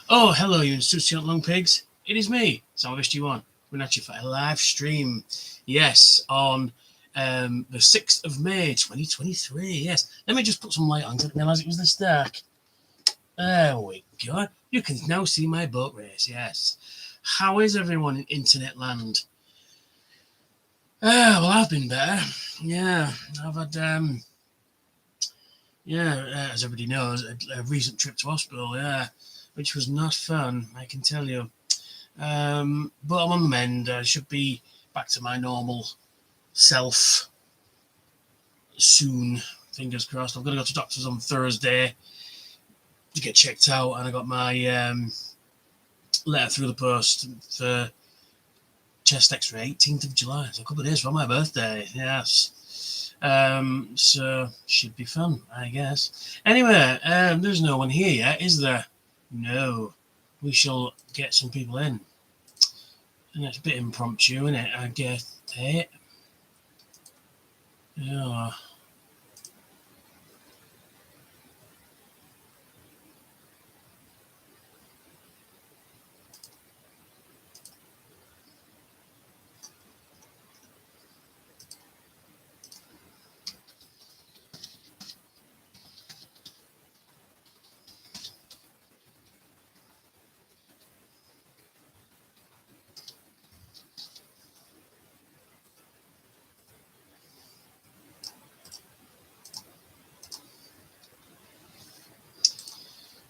Oh, hello, you insouciant long pigs. It is me, Salvage1. We're at you for a live stream. Yes, on the 6th of May 2023. Yes, let me just put some light on. I didn't realise it was this dark. There we go. You can now see my boat race. Yes. How is everyone in internet land? Well, I've been better. Yeah, I've had, as everybody knows, a recent trip to hospital, yeah, which was not fun, I can tell you. But I'm on the mend. I should be back to my normal self soon. Fingers crossed. I'm going to go to doctors on Thursday to get checked out, and I got my letter through the post for chest X-ray, 18th of July. So a couple of days from my birthday. Yes. So should be fun, I guess. Anyway, there's no one here yet, is there? No. We shall get some people in. And it's a bit impromptu, isn't it? I get it. Yeah.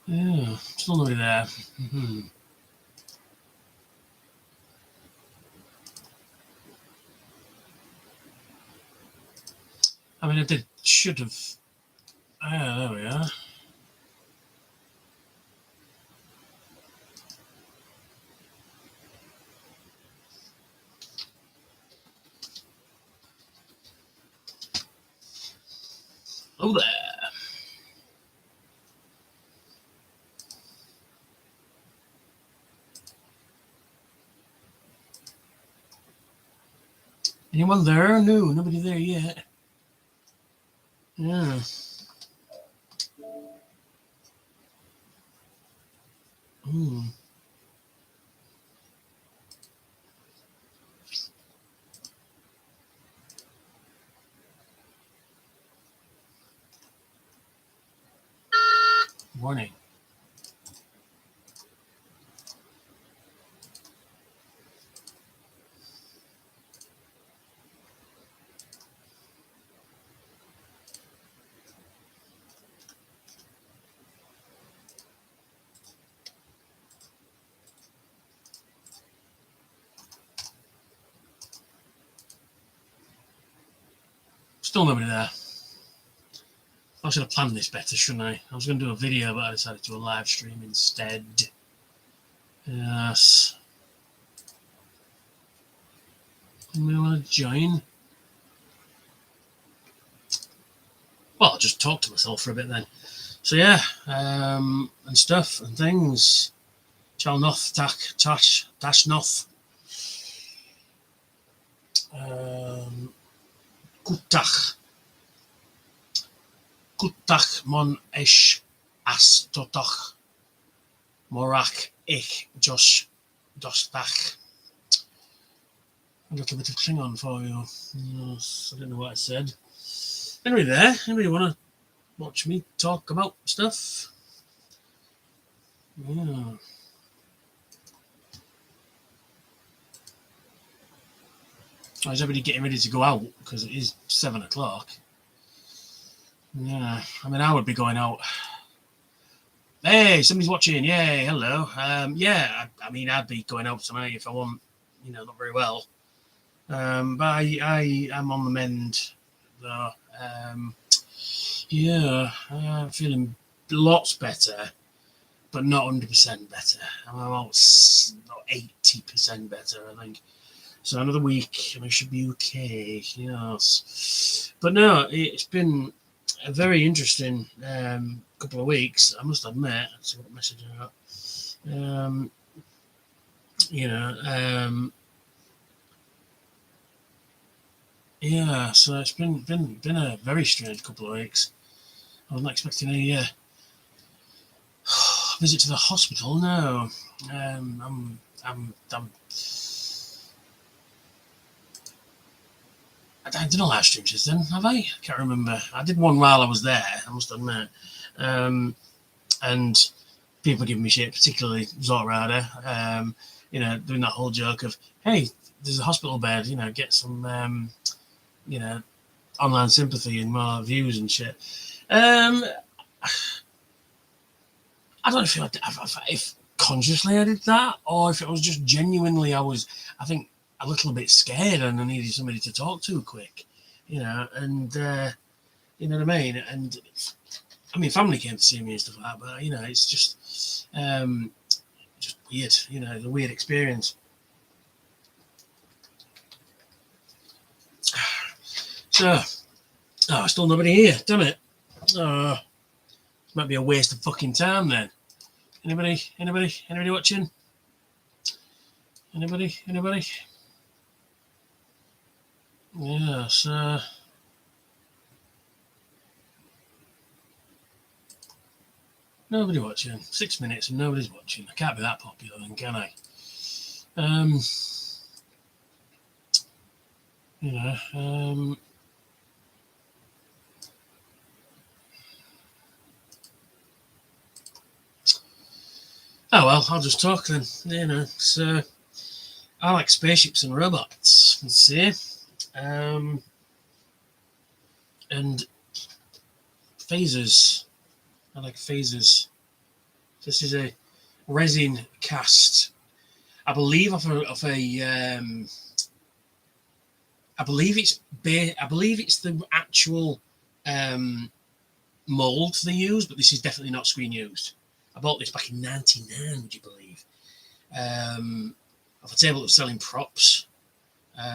Yeah, still nobody there. Mm-hmm. I mean, I should have. There we are. Oh, there. Anyone there? No, nobody there yet. Yeah. Mm. Morning. Still nobody there. I should have planned this better, shouldn't I? I was going to do a video, but I decided to do a live stream instead. Yes. Anyone want to join? Well, I'll just talk to myself for a bit then. So yeah, and stuff and things. Chalnoth, Dash Noth. Kutach mon esh astotach morak ich Josh Dostach. A little bit of Klingon for you. Yes, I don't know what I said. Anybody there? Anybody want to watch me talk about stuff? Yeah. Is everybody getting ready to go out? Because it is 7 o'clock. Yeah, I mean, I would be going out. Hey, somebody's watching. Yay, hello. Yeah, I mean, I'd be going out tonight if I want, not very well. But I am on the mend, though. Yeah, I'm feeling lots better, but not 100% better. I'm about 80% better, I think. So another week, and I should be okay. Yes, but no, it's been a very interesting couple of weeks. I must admit. Let's see what message I got. Yeah. So it's been a very strange couple of weeks. I wasn't expecting Visit to the hospital? No. I'm I did a live stream since then, have I? Can't remember. I did one while I was there, I must admit. And people giving me shit, particularly Zorada, doing that whole joke of, hey, there's a hospital bed, get some, online sympathy and more views and shit. I don't know if consciously I did that, or if it was just genuinely I think, a little bit scared and I needed somebody to talk to quick, and you know what I mean? And family came to see me and stuff like that, but it's just weird, a weird experience. So, still nobody here, damn it. Might be a waste of fucking time then. Anybody watching? Anybody? Yeah, so nobody watching. 6 minutes and nobody's watching. I can't be that popular then, can I? Oh well, I'll just talk then. So I like spaceships and robots, let's see. And phasers. I like phasers. This is a resin cast, I believe, I believe it's the actual mold they use, but this is definitely not screen used. I bought this back in '99, would you believe? Off a table that was selling props.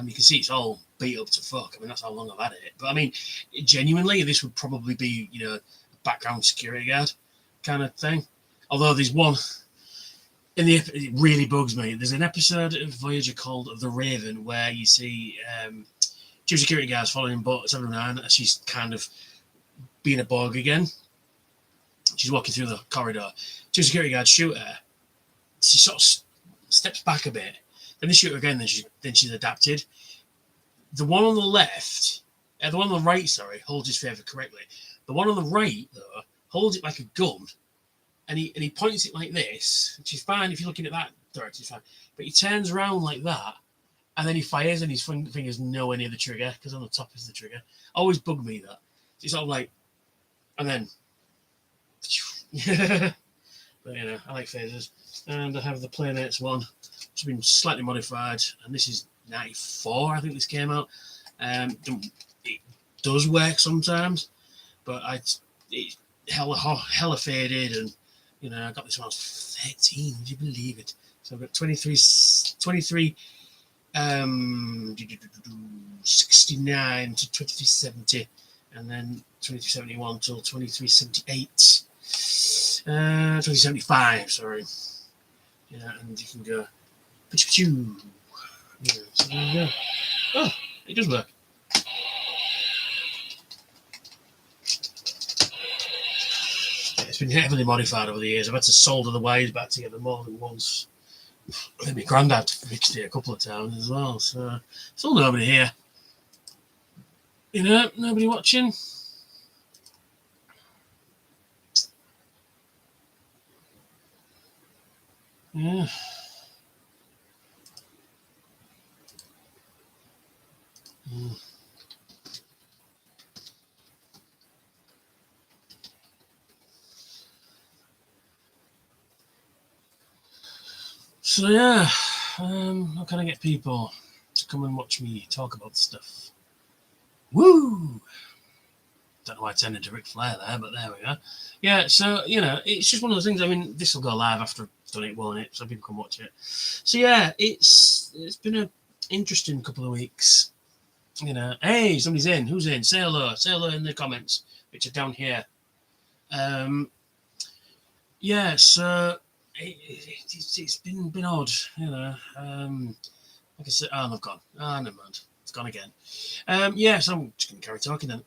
You can see it's all beat up to fuck. That's how long I've had it. But genuinely, this would probably be, a background security guard kind of thing. Although there's one it really bugs me. There's an episode of Voyager called The Raven where you see two security guards following Boat 709 as she's kind of being a Borg again. She's walking through the corridor. Two security guards shoot her. She sort of steps back a bit. Then they shoot her again. Then she's adapted. The one on the left, the one on the right, holds his favour correctly. The one on the right, though, holds it like a gun, and he points it like this, which is fine if you're looking at that direction, it's fine. But he turns around like that, and then he fires, and his fingers nowhere near the trigger because on the top is the trigger. Always bugged me that. It's sort of like, and then. But I like phasers, and I have the Playmates one, which has been slightly modified, and this is '94. I think this came out. It does work sometimes, but it's hella faded, and I got this when I was 13. Would you believe it? So I've got 23, 69 to 2370, and then 2371 till 2378. 2075, sorry. And you can go. So there you go. Oh, it does work. It's been heavily modified over the years. I've had to solder the wires back together more than once. I think my granddad fixed it a couple of times as well. So still nobody here. Nobody watching. Yeah. So yeah, how can I get people to come and watch me talk about stuff? Woo! Don't know why I turned into Ric Flair there, but there we go. Yeah, so it's just one of those things. This will go live after I've done it, won't it? So people can watch it. So yeah, it's been an interesting couple of weeks. Hey, somebody's in. Who's in? Say hello. Say hello in the comments, which are down here. Yeah, so it's been odd, like I said. Oh, they've gone. Oh, never mind. It's gone again. Yeah, so I'm just going to carry talking then.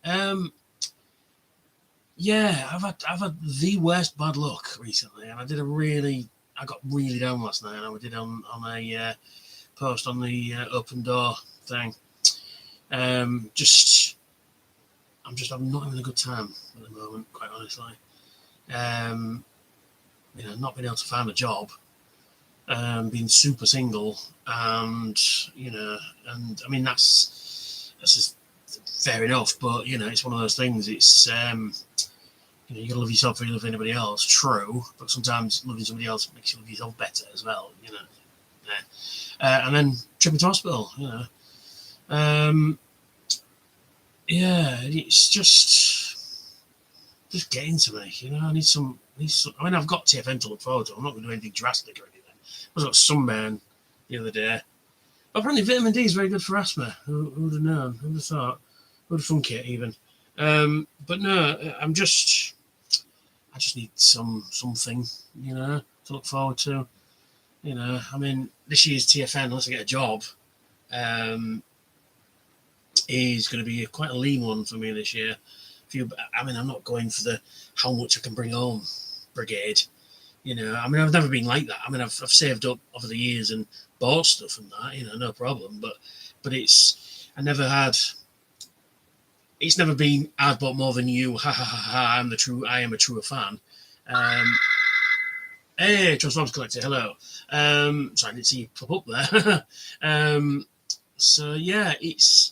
Yeah, I've had the worst bad luck recently, and I got really down last night, and I did on a post on the open door thing. Just I'm not having a good time at the moment, quite honestly. Um, not being able to find a job, being super single, and and I mean that's just fair enough, but it's one of those things. It's you gotta love yourself before you love anybody else. True, but sometimes loving somebody else makes you love yourself better as well. And then trip into hospital. Um, yeah, it's just getting to me. I need some. I mean, I've got TFN to look forward to. I'm not going to do anything drastic or anything. I was got sunburn the other day. Apparently, vitamin D is very good for asthma. Who would have known? Who would have thought? Who would have thunk it even? But no, I just need something, to look forward to. I mean, this year's TFN, unless I get a job, is going to be quite a lean one for me this year. I mean, I'm not going for the how much I can bring home brigade. I mean, I've never been like that. I mean, I've saved up over the years and bought stuff and that, no problem. But I never had. It's never been I've bought more than you. Ha ha ha ha! I am a truer fan. Hey, Transformers Collector, hello. Sorry, I didn't see you pop up there. So yeah, it's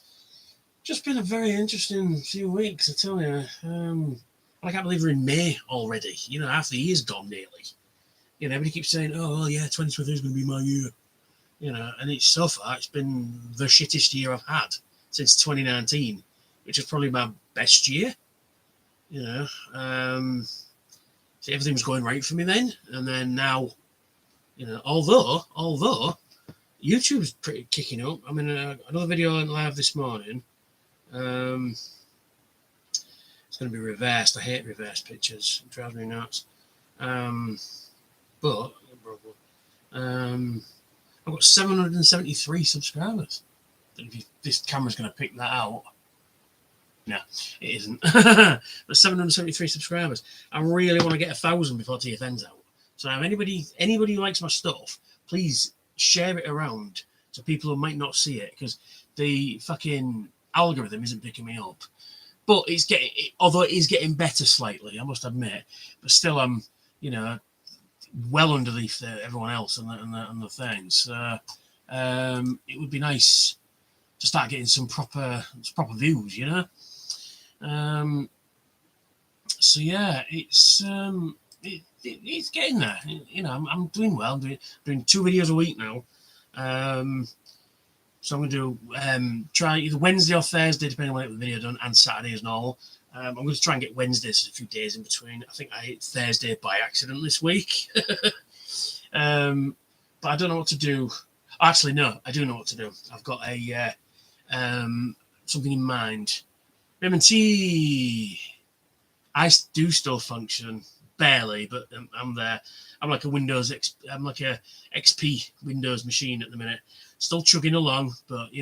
just been a very interesting few weeks, I tell you. I can't believe we're in May already. Half the year's gone nearly. Everybody keeps saying, "Oh, well, yeah, 2023 is going to be my year." And so far it's been the shittest year I've had since 2019, which is probably my best year. So everything was going right for me then, and then now, although YouTube's pretty kicking up. I mean, another video went live this morning. It's going to be reversed. I hate reversed pictures. It drives me nuts. But I've got 773 subscribers. If this camera's going to pick that out. No, it isn't. But 773 subscribers. I really want to get 1,000 before TFN's out. So if anybody who likes my stuff, please share it around to people who might not see it, because the fucking algorithm isn't picking me up. But although it is getting better slightly, I must admit. But still, I'm, well underneath everyone else and the things. So it would be nice to start getting some proper views, So yeah, it's getting there. I'm doing well. I'm doing 2 videos a week now. So I'm going to do try either Wednesday or Thursday, depending on when I get the video done, and Saturday as normal. I'm going to try and get Wednesdays a few days in between. I think I hit Thursday by accident this week. But I don't know what to do. Actually, no, I do know what to do. I've got a something in mind. M&T, I do still function barely, but I'm there. I'm like a XP Windows machine at the minute. Still chugging along, but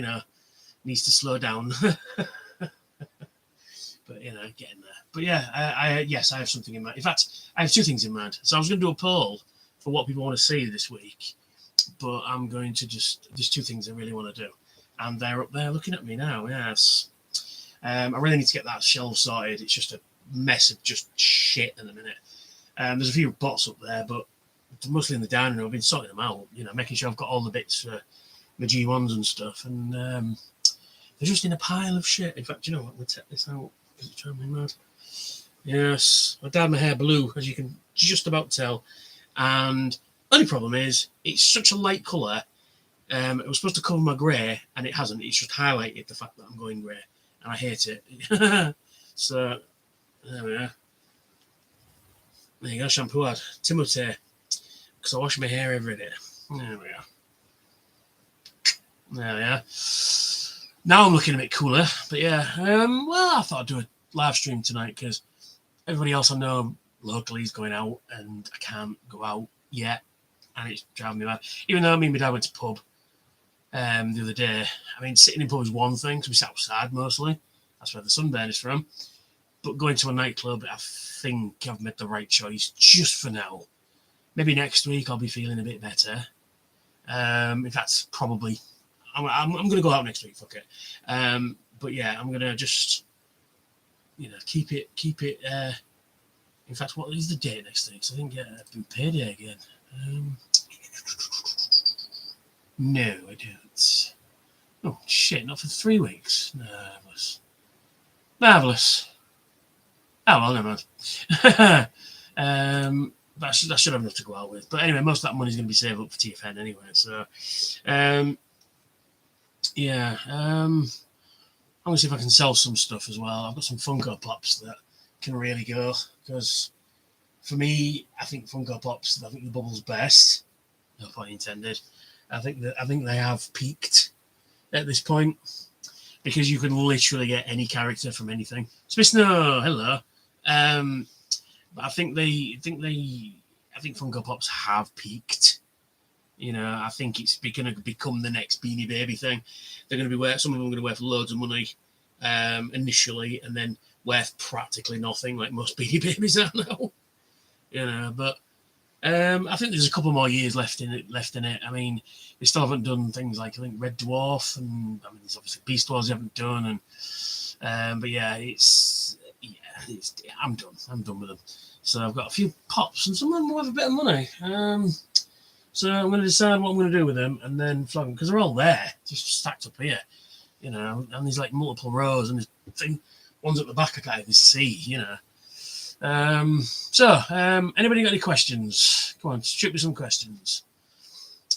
needs to slow down. But getting there. But yeah, yes, I have something in mind. In fact, I have 2 things in mind. So I was going to do a poll for what people want to see this week, but I'm going to there's 2 things I really want to do, and they're up there looking at me now. Yes, I really need to get that shelf sorted. It's just a mess of just shit at the minute. There's a few pots up there, but mostly in the dining room. I've been sorting them out, making sure I've got all the bits for my G1s and stuff, and they're just in a pile of shit. In fact, what? We'll take this out because it's driving me mad. Yes, I dyed my hair blue, as you can just about tell, and the only problem is it's such a light colour. It was supposed to cover my grey, and it hasn't. It's just highlighted the fact that I'm going grey, and I hate it. So there we are. There you go, shampoo ad. Timothy, because I wash my hair every day. There we are. There we are. Now I'm looking a bit cooler, but yeah. Well, I thought I'd do a live stream tonight because everybody else I know locally is going out, and I can't go out yet, and it's driving me mad. Even though me and my dad went to pub the other day. I mean, sitting in pub is one thing because we sat outside mostly. That's where the sunburn is from. But going to a nightclub, I think I've made the right choice just for now. Maybe next week I'll be feeling a bit better. In fact, probably I'm going to go out next week. Fuck it. But yeah, I'm going to just keep it. In fact, what is the date next week? So I think I've been payday again. No, I don't. Oh shit! Not for 3 weeks. Marvelous. Oh well, never mind. That should have enough to go out with. But anyway, most of that money is going to be saved up for TFN anyway. So, yeah. I'm going to see if I can sell some stuff as well. I've got some Funko Pops that can really go, because for me, I think Funko Pops, I think the bubble's best. No pun intended. I think they have peaked at this point, because you can literally get any character from anything. Smith Snow, hello. But I think Funko Pops have peaked. I think it's going to become the next Beanie Baby thing. They're going to be some of them are going to be worth loads of money initially, and then worth practically nothing, like most Beanie Babies are now. But I think there's a couple more years left in it. I mean, they still haven't done things like, I think, Red Dwarf, and I mean, there's obviously Beast Wars they haven't done, and but yeah, I'm done. I'm done with them. So I've got a few pops, and some of them will have a bit of money. So I'm going to decide what I'm going to do with them, and then flog them, because they're all there, just stacked up here, and there's like multiple rows, and there's ones at the back I can't even see, So, anybody got any questions? Come on, shoot me some questions.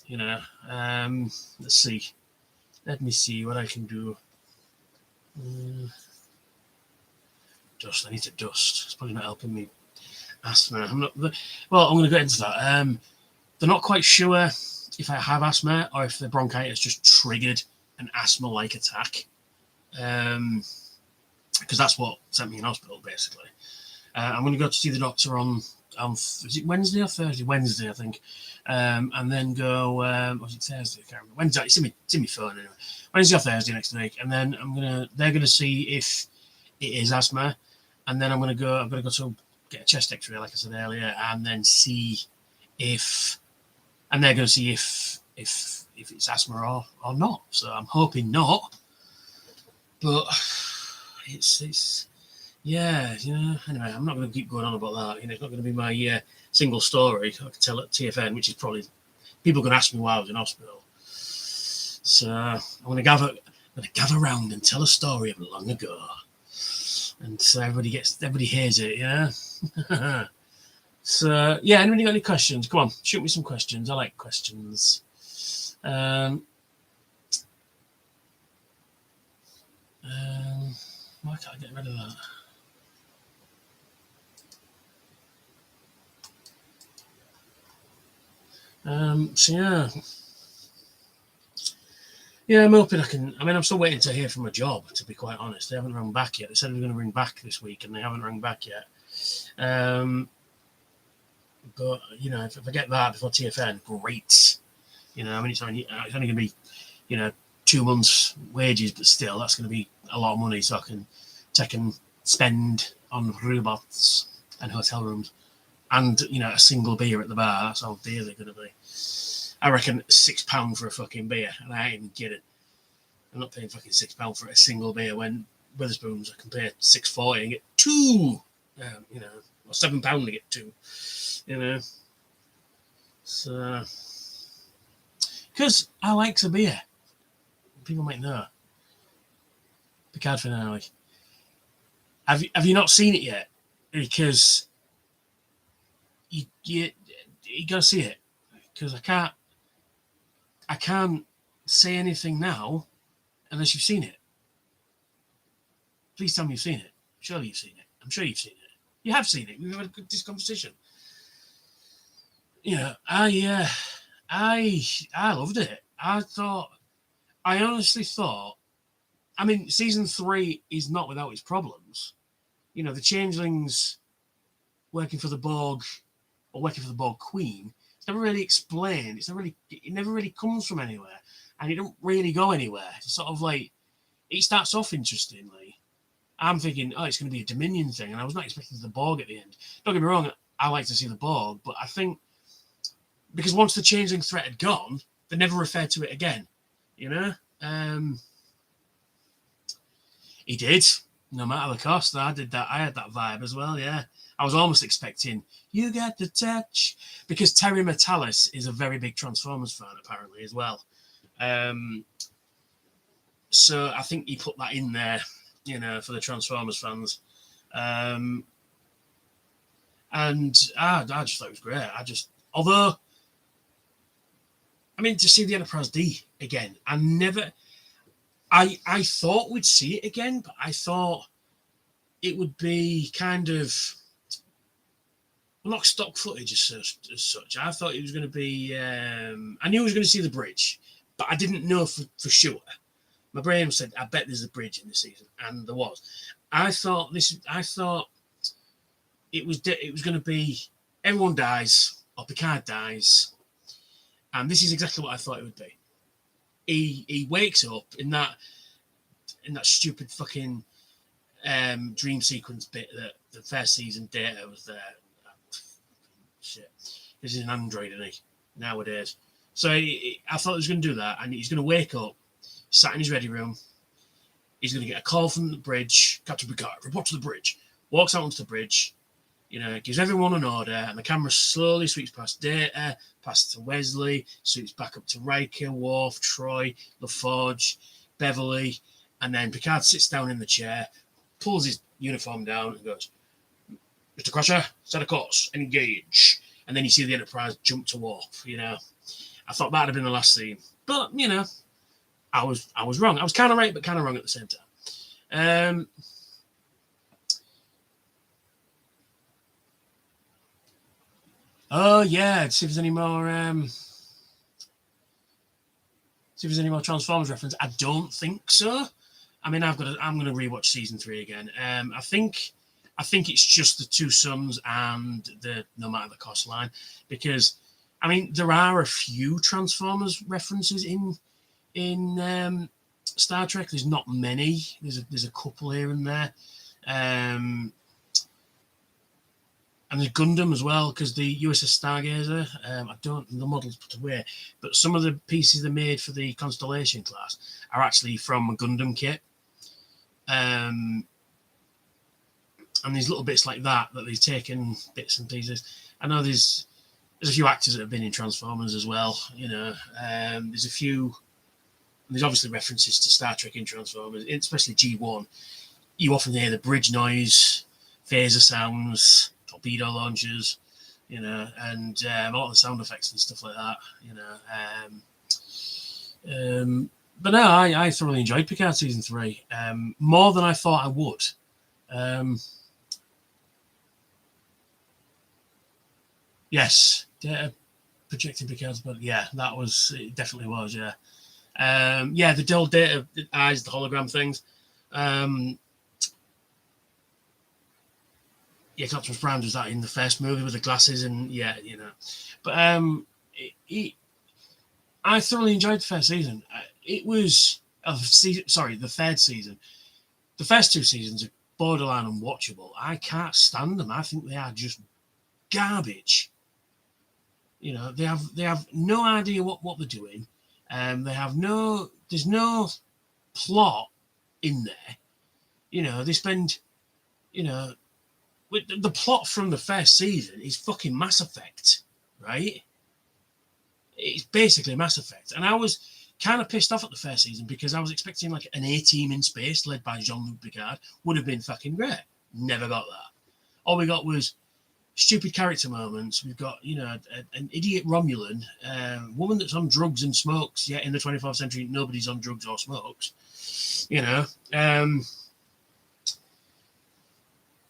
Let's see. Let me see what I can do. Dust. I need to dust. It's probably not helping me. Asthma. I'm going to get into that. They're not quite sure if I have asthma or if the bronchitis just triggered an asthma-like attack. Because that's what sent me in hospital, basically. I'm going to go to see the doctor on is it Wednesday or Thursday? Wednesday, I think. And then go, was it Thursday? I can't remember. Wednesday, it's in my phone anyway. Wednesday or Thursday next week. And then they're going to see if it is asthma. And then I'm going to go to get a chest x-ray, like I said earlier, and then see if, and they're going to see if it's asthma or not. So I'm hoping not. But it's yeah, anyway, I'm not going to keep going on about that. It's not going to be my single story I can tell at TFN, which is probably, people are going to ask me why I was in hospital. So I'm going to gather around and tell a story of long ago, and so everybody hears it. Yeah. So yeah, anybody got any questions? Come on, shoot me some questions. I like questions. Why can't I get rid of that? So yeah, I'm hoping I can. I mean, I'm still waiting to hear from a job, to be quite honest. They haven't rung back yet. They said they were going to ring back this week, and they haven't rung back yet. But if I get that before TFN, great. I mean, it's only going to be 2 months' wages, but still, that's going to be a lot of money, so I can take and spend on robots and hotel rooms. And, a single beer at the bar. That's how dear they're going to be. I reckon £6 for a fucking beer. And I ain't even kidding. I'm not paying fucking £6 for a single beer when Wetherspoons I can pay $6.40 and get 2. Or £7 to get 2. So, because I like a beer. People might know. Picard finale. Have you not seen it yet? Because you gotta see it, because I can't say anything now unless you've seen it. Please tell me you've seen it. Surely you've seen it. I'm sure you've seen it. You have seen it. We've had this conversation. I loved it. I honestly thought, I mean, season 3 is not without its problems. The changelings working for the Borg, or working for the Borg Queen, it's never really explained. It never really comes from anywhere, and it don't really go anywhere. It's sort of like, it starts off interestingly, I'm thinking, oh, it's going to be a Dominion thing, and I was not expecting the Borg at the end. Don't get me wrong, I like to see the Borg, but I think because once the changeling threat had gone, they never referred to it again. You know, he did. No matter the cost, I did that. I had that vibe as well. Yeah, I was almost expecting you got the touch because Terry Metalis is a very big Transformers fan apparently as well. So I think he put that in there, you know, for the Transformers fans. And I just thought it was great. Although, I mean, to see the Enterprise D again, I thought we'd see it again, but I thought it would be kind of not stock footage as such. I thought it was going to be. I knew I was going to see the bridge, but I didn't know for sure. My brain said, "I bet there's a bridge in the season," and there was. I thought it was going to be everyone dies or Picard dies, and this is exactly what I thought it would be. He wakes up in that stupid fucking dream sequence bit that the first season Data was there. Shit, this is an android, isn't he? Nowadays. So I thought he was going to do that, and he's going to wake up, sat in his ready room. He's going to get a call from the bridge. Captain Picard, report to the bridge. Walks out onto the bridge, you know, gives everyone an order, and the camera slowly sweeps past Data, past to Wesley, sweeps back up to Riker, Worf, Troy, LaForge, Beverly, and then Picard sits down in the chair, pulls his uniform down, and goes, "Mr. Crusher, set a course, engage." And then you see the Enterprise jump to Worf, you know. I thought that'd have been the last scene. But, you know, I was wrong. I was kind of right, but kind of wrong at the same time. Oh yeah, see if there's any more. See if there's any more Transformers reference. I don't think so. I mean, I'm gonna rewatch season 3 again. I think it's just the two sons and the no matter the cost line, because I mean there are a few Transformers references in Star Trek. There's not many. There's a couple here and there. And there's Gundam as well, because the USS Stargazer, the model's put away, but some of the pieces they made for the Constellation class are actually from a Gundam kit. And there's little bits like that they've taken bits and pieces. I know there's a few actors that have been in Transformers as well, you know. There's a few, there's obviously references to Star Trek in Transformers, especially G1. You often hear the bridge noise, phaser sounds, torpedo launchers, you know, and a lot of the sound effects and stuff like that, you know. But no, I thoroughly enjoyed Picard season 3, more than I thought I would. Yes, Data projecting Picard's body. Yeah, it definitely was. Yeah, yeah, the dull Data eyes, the hologram things. Yeah, Optimus Prime does that in the first movie with the glasses, and yeah, you know. But I thoroughly enjoyed the first season. It was the third season. The first two seasons are borderline unwatchable. I can't stand them. I think they are just garbage. You know, they have no idea what they're doing. There's no plot in there. You know, they spend, you know, the plot from the first season is fucking Mass Effect, right? It's basically Mass Effect. And I was kind of pissed off at the first season because I was expecting like an A-team in space led by Jean-Luc Picard would have been fucking great. Never got that. All we got was stupid character moments. We've got, you know, an idiot Romulan, woman that's on drugs and smokes, yet in the 24th century, nobody's on drugs or smokes, you know.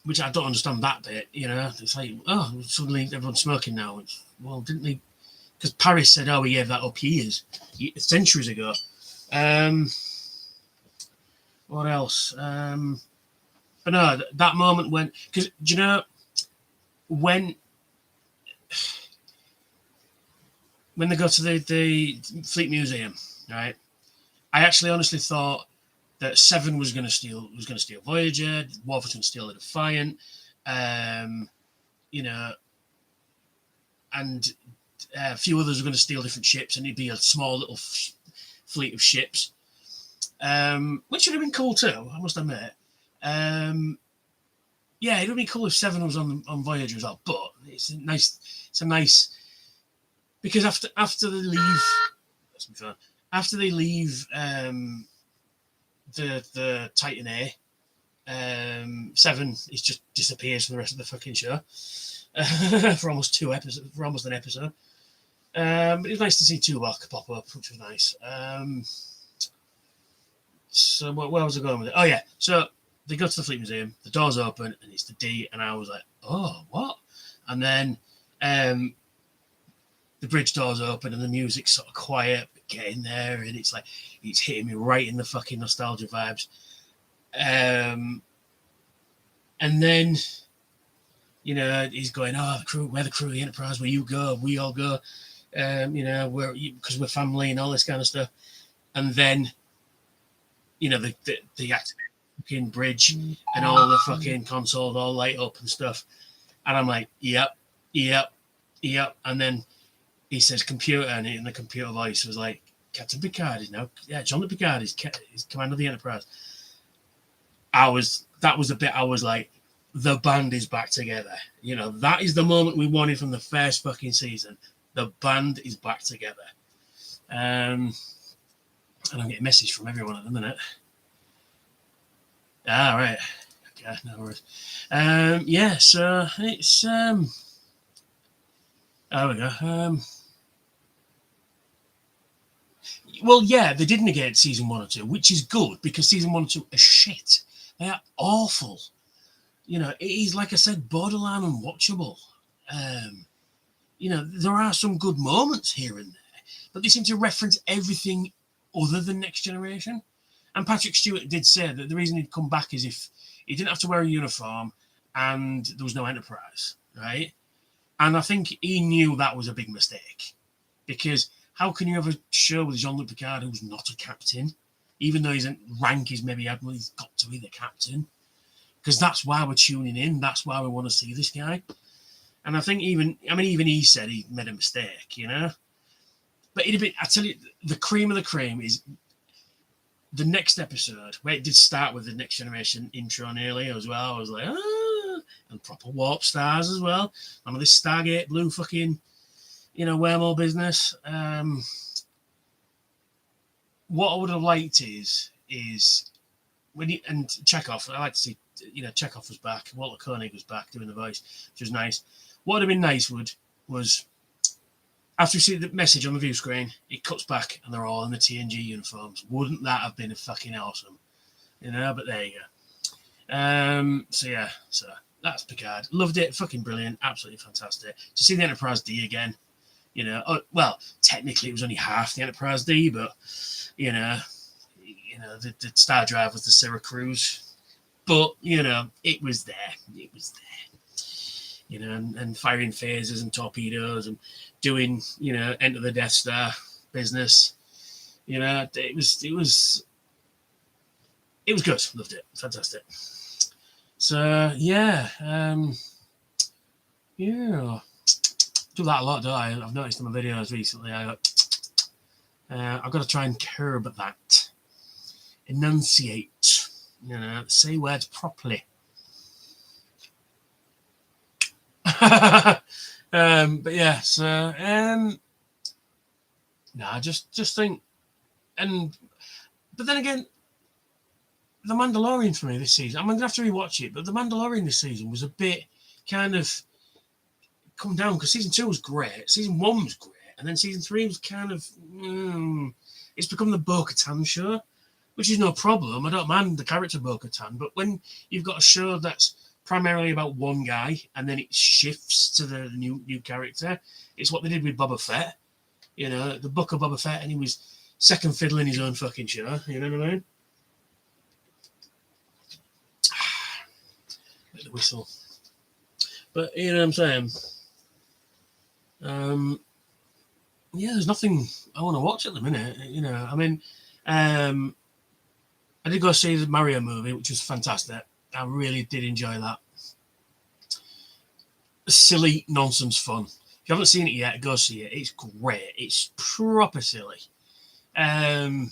Which I don't understand that bit, you know. It's like, oh, suddenly everyone's smoking now. Well, didn't they? Because Paris said, oh, we gave that up centuries ago. What else? But no, that moment when, because, do you know, when they go to the Fleet Museum, right? I actually honestly thought that Seven was going to steal Voyager, Worf was going to steal the Defiant, you know, and a few others were going to steal different ships, and it'd be a small little fleet of ships, which would have been cool too, I must admit. Yeah, it would be cool if Seven was on Voyager as well, but it's a nice because after they leave, after they leave the Titan A, Seven is just disappears for the rest of the fucking show for almost an episode. But it was nice to see Tuvok pop up, which was nice. So where was I going with it? Oh yeah, so they go to the Fleet Museum, the doors open, and it's the D, and I was like, oh, what? And then the bridge doors open, and the music's sort of quiet, but getting there, and it's like, it's hitting me right in the fucking nostalgia vibes. And then, you know, he's going, oh, the crew, we're the crew of the Enterprise, where you go, we all go, you know, because we're family and all this kind of stuff. And then, you know, the fucking bridge and all the fucking consoles all light up and stuff, and I'm like, yep. And then he says computer, and in the computer voice was like, Captain Picard is now, Jean-Luc Picard is commander of the Enterprise. That was the bit I was like, the band is back together. You know, that is the moment we wanted from the first fucking season. The band is back together. And I'm getting a message from everyone at the minute. Ah, right. Okay, no worries. Yeah, so it's there we go. Well, yeah, they did negate season 1 or 2, which is good because season 1 and 2 are shit. They are awful. You know, it is, like I said, borderline unwatchable. You know, there are some good moments here and there, but they seem to reference everything other than Next Generation. And Patrick Stewart did say that the reason he'd come back is if he didn't have to wear a uniform and there was no Enterprise, right? And I think he knew that was a big mistake, because how can you have a show with Jean-Luc Picard who's not a captain, even though his rank is maybe admiral? He's got to be the captain, because that's why we're tuning in. That's why we want to see this guy. And I think even he said he made a mistake, you know. But it'd be, I tell you, the cream of the cream is the next episode, where it did start with the Next Generation intro nearly as well. I was like, and proper warp stars as well. None of this Stargate blue fucking, you know, wormhole business. What I would have liked is when he, and Chekhov, I like to see, you know, Chekhov was back, Walter Koenig was back doing the voice, which was nice. What would have been nice was after we see the message on the view screen, it cuts back and they're all in the TNG uniforms. Wouldn't that have been a fucking awesome? You know, but there you go. So that's Picard. Loved it. Fucking brilliant. Absolutely fantastic. To see the Enterprise D again, you know, well, technically it was only half the Enterprise D, but, you know, the Star Drive was the Syracuse. But, you know, it was there. It was there. You know, and firing phasers and torpedoes and doing, you know, Enter the Death Star business. You know, it was good. Loved it. Fantastic. So yeah, yeah, do that a lot, don't I? I've noticed in my videos recently. I've got to try and curb that, enunciate. You know, say words properly. But yeah, so I just think, but then again, The Mandalorian for me this season, I'm gonna have to rewatch it, but The Mandalorian this season was a bit kind of come down, because season 2 was great, season 1 was great, and then season 3 was kind of it's become the Bo-Katan show, which is no problem. I don't mind the character Bo-Katan, but when you've got a show that's primarily about one guy and then it shifts to the new character, it's what they did with Boba Fett. You know, the book of Boba Fett, and he was second fiddle in his own fucking show. You know what I mean? Let the whistle. But you know what I'm saying? Yeah, there's nothing I want to watch at the minute. You know, I mean, I did go see the Mario movie, which was fantastic. I really did enjoy that. Silly nonsense fun. If you haven't seen it yet, go see it. It's great. It's proper silly. And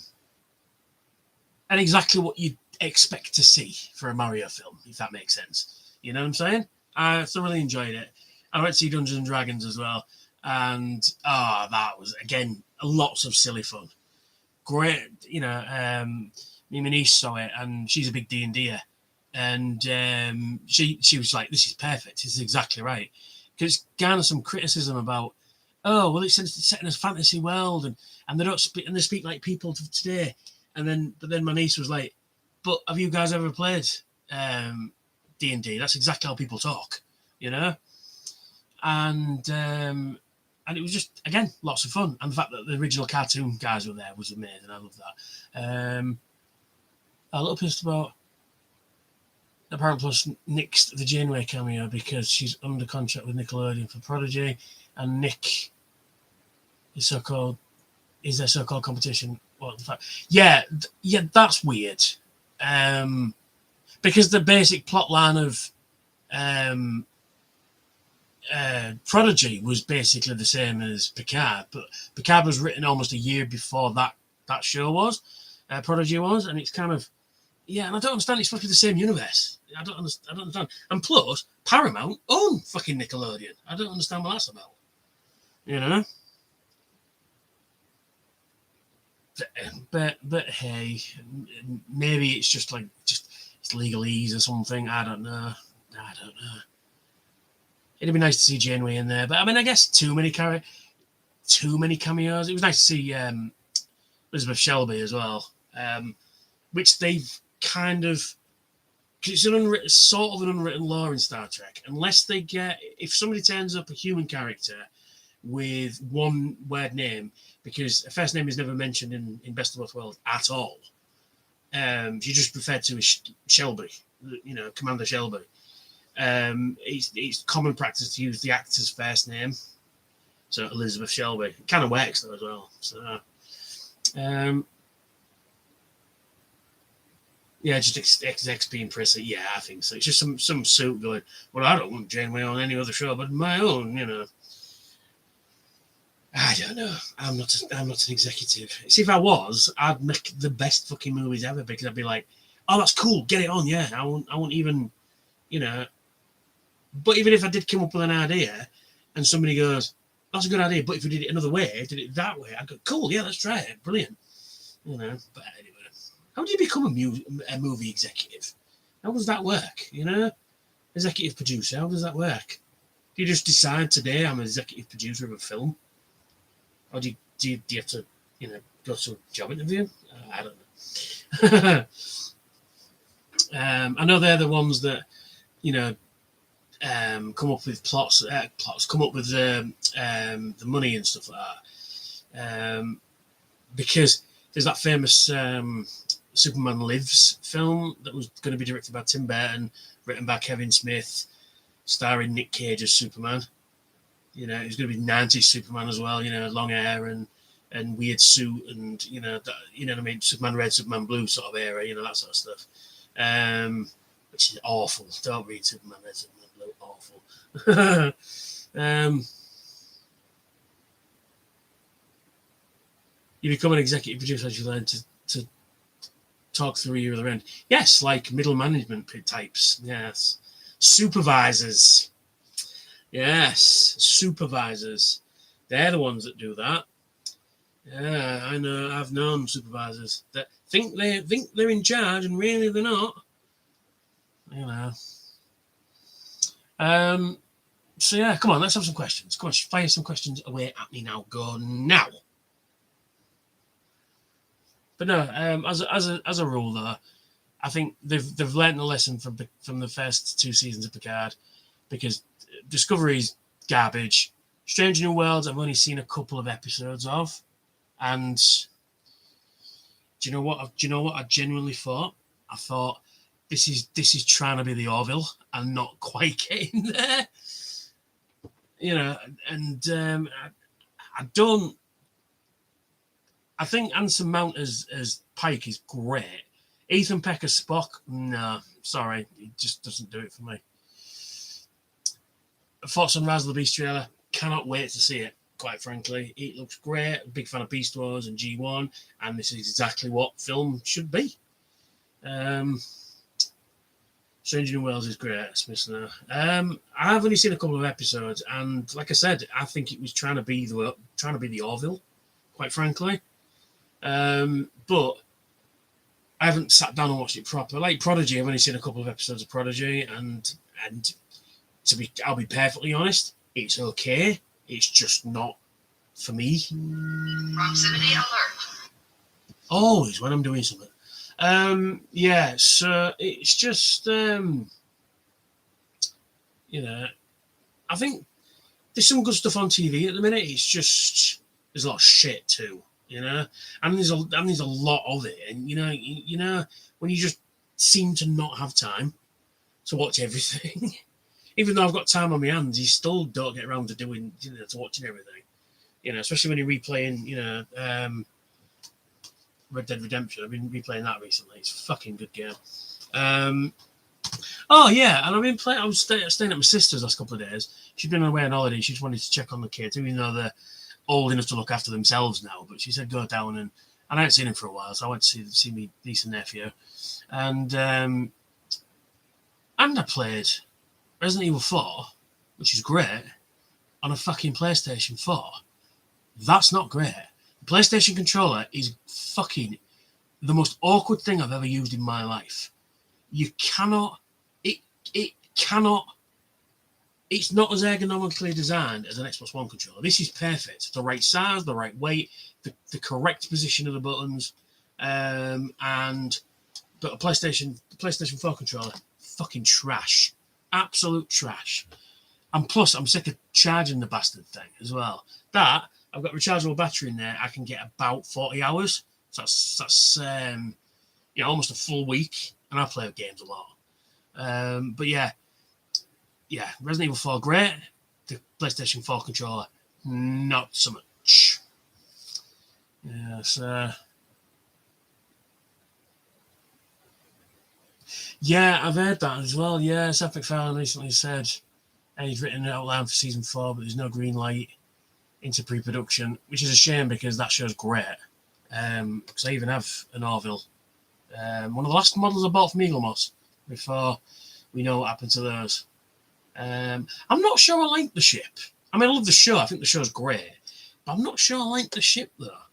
exactly what you'd expect to see for a Mario film, if that makes sense. You know what I'm saying? I thoroughly enjoyed it. I went to see Dungeons and Dragons as well. And that was, again, lots of silly fun. Great, me and my niece saw it, and she's a big D&D'er. And she was like, "This is perfect. This is exactly right." Because it's garnered some criticism about, oh, well, it's set in a fantasy world, and they don't speak, and they speak like people today. But then my niece was like, "But have you guys ever played D&D? That's exactly how people talk, you know." And it was just, again, lots of fun, and the fact that the original cartoon guys were there was amazing. I love that. A little pissed about Apparent Plus nixed the Janeway cameo because she's under contract with Nickelodeon for Prodigy, and Nick is their so-called competition. Well, the fact, yeah, that's weird. Because the basic plot line of Prodigy was basically the same as Picard, but Picard was written almost a year before that show was. Prodigy was, and it's kind of, yeah, and I don't understand. It's supposed to be the same universe. I don't understand. And plus, Paramount own fucking Nickelodeon. I don't understand what that's about. You know? But hey, maybe it's just it's legalese or something. I don't know. It'd be nice to see Janeway in there, but I mean, I guess too many cameos. It was nice to see Elizabeth Shelby as well, which they've kind of, because it's sort of an unwritten law in Star Trek. Unless if somebody turns up a human character with one word name, because a first name is never mentioned in Best of Both Worlds at all. She just referred to as Shelby, Commander Shelby. It's common practice to use the actor's first name, so Elizabeth Shelby. It kind of works though as well. So, yeah, just execs being prissy. Yeah, I think so. It's just some suit going, well, I don't want Janeway on any other show but my own, I don't know. I'm not an executive. See, if I was, I'd make the best fucking movies ever, because I'd be like, oh, that's cool, get it on, yeah. I won't even, But even if I did come up with an idea and somebody goes, that's a good idea, but if we did it another way, did it that way, I'd go, cool, yeah, let's try it. Brilliant. But anyway. How do you become a movie executive? How does that work? Executive producer, how does that work? Do you just decide today I'm an executive producer of a film? Or do you have to, go to a job interview? I don't know. I know they're the ones that, come up with plots, come up with the money and stuff like that. Because there's that famous Superman Lives film that was going to be directed by Tim Burton, written by Kevin Smith, starring Nick Cage as Superman. It was going to be 90s Superman as well, long hair and weird suit, and what I mean, Superman Red, Superman Blue sort of era, that sort of stuff. Which is awful. Don't read Superman Red, Superman Blue. Awful. You become an executive producer as you learn to talk through your other end. Yes, like middle management types. Yes. Supervisors. Yes, supervisors. They're the ones that do that. Yeah, I know. I've known supervisors that think they're in charge and really they're not. So yeah, come on, let's have some questions. Come on, fire some questions away at me now. Go now. But no, as a rule though, I think they've learned the lesson from the first 2 seasons of Picard, because Discovery's garbage. Strange New Worlds, I've only seen a couple of episodes of, and do you know what I genuinely thought? I thought this is trying to be the Orville and not quite getting there. And I think Anson Mount as Pike is great. Ethan Peck as Spock, no, sorry, it just doesn't do it for me. Thoughts on Rise of the Beast trailer? Cannot wait to see it, quite frankly. It looks great. Big fan of Beast Wars and G1, and this is exactly what film should be. Stranger in Wales is great, Smithson. I've only seen a couple of episodes, and like I said, I think it was trying to be the Orville, quite frankly. But I haven't sat down and watched it proper. Like Prodigy, I've only seen a couple of episodes of Prodigy, and I'll be perfectly honest, it's okay. It's just not for me. Proximity alert. Always when I'm doing something. Yeah, so it's just I think there's some good stuff on TV at the minute. It's just there's a lot of shit too, and there's a lot of it, and you know when you just seem to not have time to watch everything. Even though I've got time on my hands, you still don't get around to doing to watching everything. Especially when you're replaying Red Dead Redemption. I've been replaying that recently. It's a fucking good game. Oh yeah, and I was staying at my sister's last couple of days. She'd been away on holiday. She just wanted to check on the kids, even though they're old enough to look after themselves now. But she said go down, and I hadn't seen him for a while, so I went to see my niece and nephew, and I played Resident Evil 4, which is great, on a fucking PlayStation 4. That's not great. The PlayStation controller is fucking the most awkward thing I've ever used in my life. You cannot, it's not as ergonomically designed as an Xbox One controller. This is perfect. The right size, the right weight, the correct position of the buttons, but the PlayStation 4 controller, fucking trash. Absolute trash. And plus, I'm sick of charging the bastard thing as well. That, I've got a rechargeable battery in there. I can get about 40 hours. So that's almost a full week. And I play games a lot. But yeah, Resident Evil 4, great. The PlayStation 4 controller, not so much. Yeah, I've heard that as well. Yeah, Seth MacFarlane recently said he's written an outline for season 4, but there's no green light into pre-production, which is a shame because that show's great. Because I even have an Orville. One of the last models I bought from Eaglemoss before we know what happened to those. I'm not sure I like the ship. I mean, I love the show. I think the show's great. But I'm not sure I like the ship, though.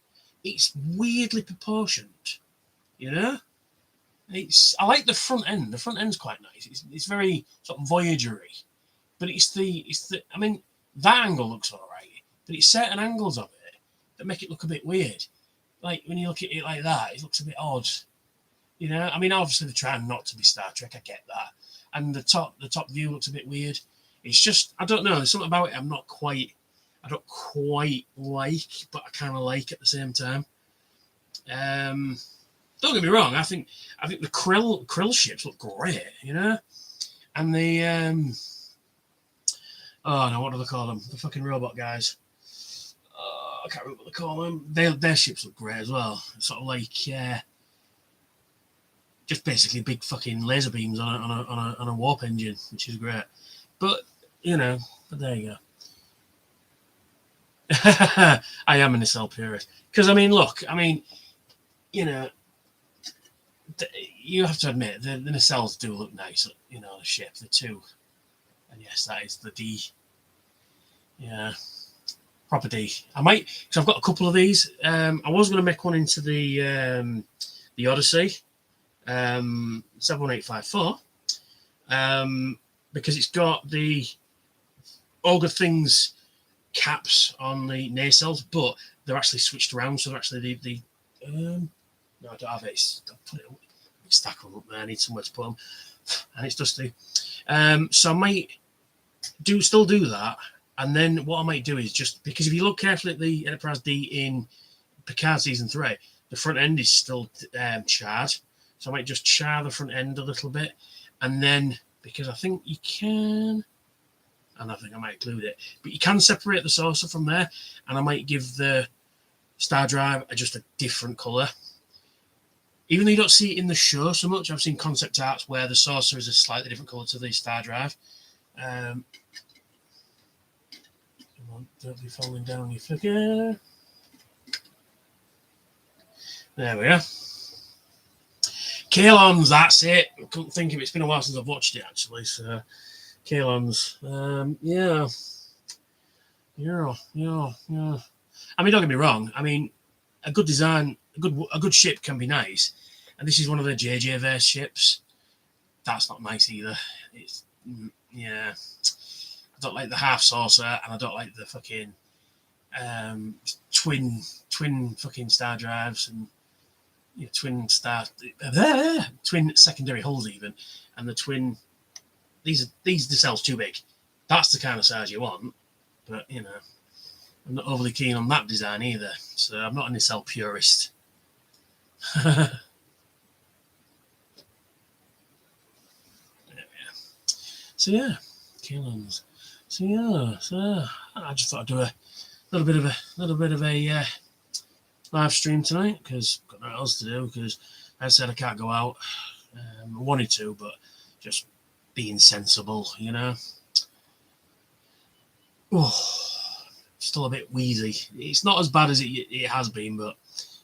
It's weirdly proportioned, I like the front end. The front end's quite nice. It's very sort of Voyager-y. But it's the I mean, that angle looks all right. But it's certain angles of it that make it look a bit weird. Like when you look at it like that, it looks a bit odd. I mean, obviously they're trying not to be Star Trek. I get that. And the top view looks a bit weird. It's just, I don't know. There's something about it I don't quite like, but I kind of like at the same time. Don't get me wrong. I think the krill ships look great, and the what do they call them? The fucking robot guys. I can't remember what they call them. Their ships look great as well. It's sort of like just basically big fucking laser beams on a warp engine, which is great. But but there you go. I am an nacelle purist because you have to admit the nacelles do look nice. The ship, the two, and yes, that is the D. Yeah, proper D. I might, because I've got a couple of these. I was going to make one into the Odyssey, 71854, because it's got the all good things caps on the nacelles, but they're actually switched around, so they're actually the no, I don't have it. I'll put it up. Stack them up there. I need somewhere to put them, and it's dusty. So I might still do that, and then what I might do is just because if you look carefully at the Enterprise D in Picard season 3, the front end is still charred. So I might just char the front end a little bit, and then because I think you can, and I think I might include it, but you can separate the saucer from there, and I might give the star drive just a different color. Even though you don't see it in the show so much, I've seen concept arts where the saucer is a slightly different colour to the Star Drive. Come on, don't be falling down, you flicker. There we are. Kalons, that's it. I couldn't think of it. It's been a while since I've watched it, actually. So, Kalons. Yeah. I mean, don't get me wrong. I mean, a good design, a good ship can be nice. And this is one of the JJ verse ships. That's not nice either. It's, yeah. I don't like the half saucer, and I don't like the fucking twin fucking Star Drives and twin secondary hulls even, and the twin. These nacelles too big. That's the kind of size you want, but I'm not overly keen on that design either. So I'm not a nacelle purist. So yeah, Kalons. So I just thought I'd do a little bit of a live stream tonight because I've got nothing else to do. Because as I said, I can't go out. I wanted to, but just being sensible, Oh, still a bit wheezy. It's not as bad as it has been, but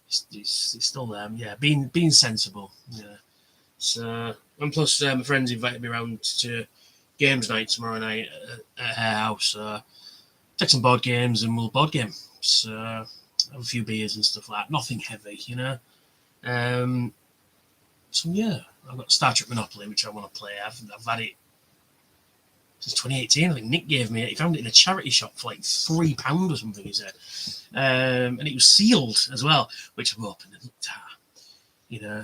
it's still there. Yeah, being sensible. Yeah. So and plus, my friends invited me around to games night tomorrow night at her house. Take some board games and we'll board game. So have a few beers and stuff like that. Nothing heavy, So yeah, I've got Star Trek Monopoly, which I want to play. I've had it since 2018. I think Nick gave me it. He found it in a charity shop for like £3 or something, he said. And it was sealed as well, which I've opened and looked at.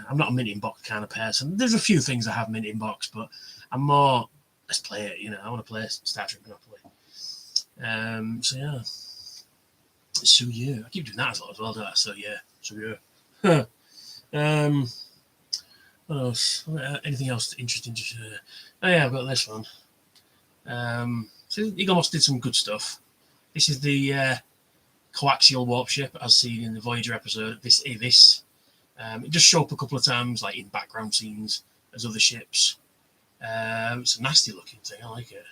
I'm not a mint in box kind of person. There's a few things I have mint in box, but I'm more, let's play it, I want to play Star Trek Monopoly. So yeah. So yeah. I keep doing that a lot as well, don't I? So yeah. What else? Anything else interesting to share? Oh yeah, I've got this one. So Eaglemoss did some good stuff. This is the coaxial warp ship, as seen in the Voyager episode. This it just showed up a couple of times, like in background scenes as other ships. It's a nasty looking thing. I like it.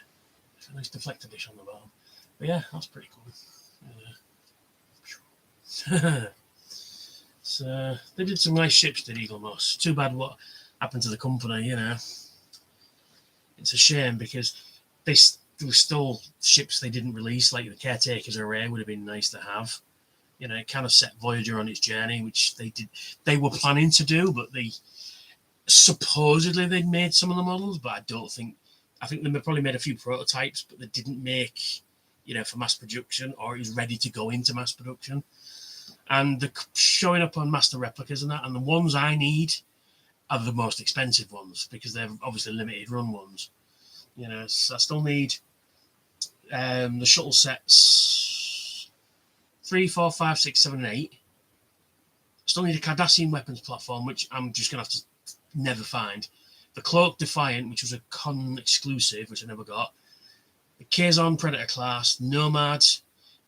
It's a nice deflector dish on the bottom. But yeah, that's pretty cool. So they did some nice ships, did Eaglemoss. Too bad what happened to the company, It's a shame because they were still ships they didn't release, like the Caretaker's Array would have been nice to have. It kind of set Voyager on its journey, which they were planning to do, but supposedly they'd made some of the models, but I think they probably made a few prototypes, but they didn't make, for mass production, or it was ready to go into mass production. And they're showing up on master replicas and that, and the ones I need are the most expensive ones because they're obviously limited run ones. So I still need the shuttle sets 3, 4, 5, 6, 7, and 8. I still need a Cardassian weapons platform, which I'm just going to have to never find. The Cloak Defiant, which was a con exclusive, which I never got. The Kazon Predator class, Nomad.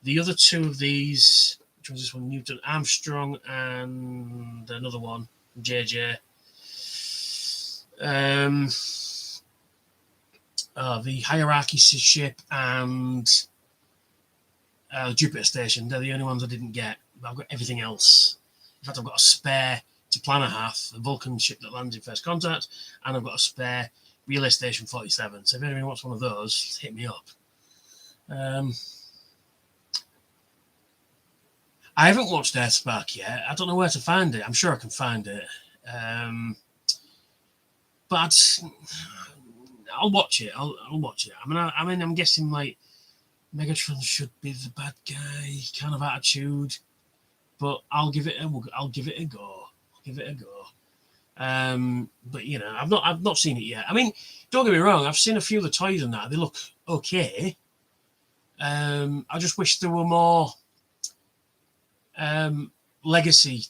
The other two of these, which was this one, Newton Armstrong, and another one, JJ. The Hierarchy ship and Jupiter Station. They're the only ones I didn't get. But I've got everything else. In fact, I've got a spare to Planahath, the Vulcan ship that lands in First Contact, and I've got a spare Relay Station 47. So if anyone wants one of those, hit me up. I haven't watched Earthspark yet. I don't know where to find it. I'm sure I can find it. But I'll watch it. I'll watch it. I mean, I'm guessing like Megatron should be the bad guy kind of attitude, but I'll give it a go. But I've not seen it yet. I mean, don't get me wrong. I've seen a few of the toys and that. They look okay. I just wish there were more legacy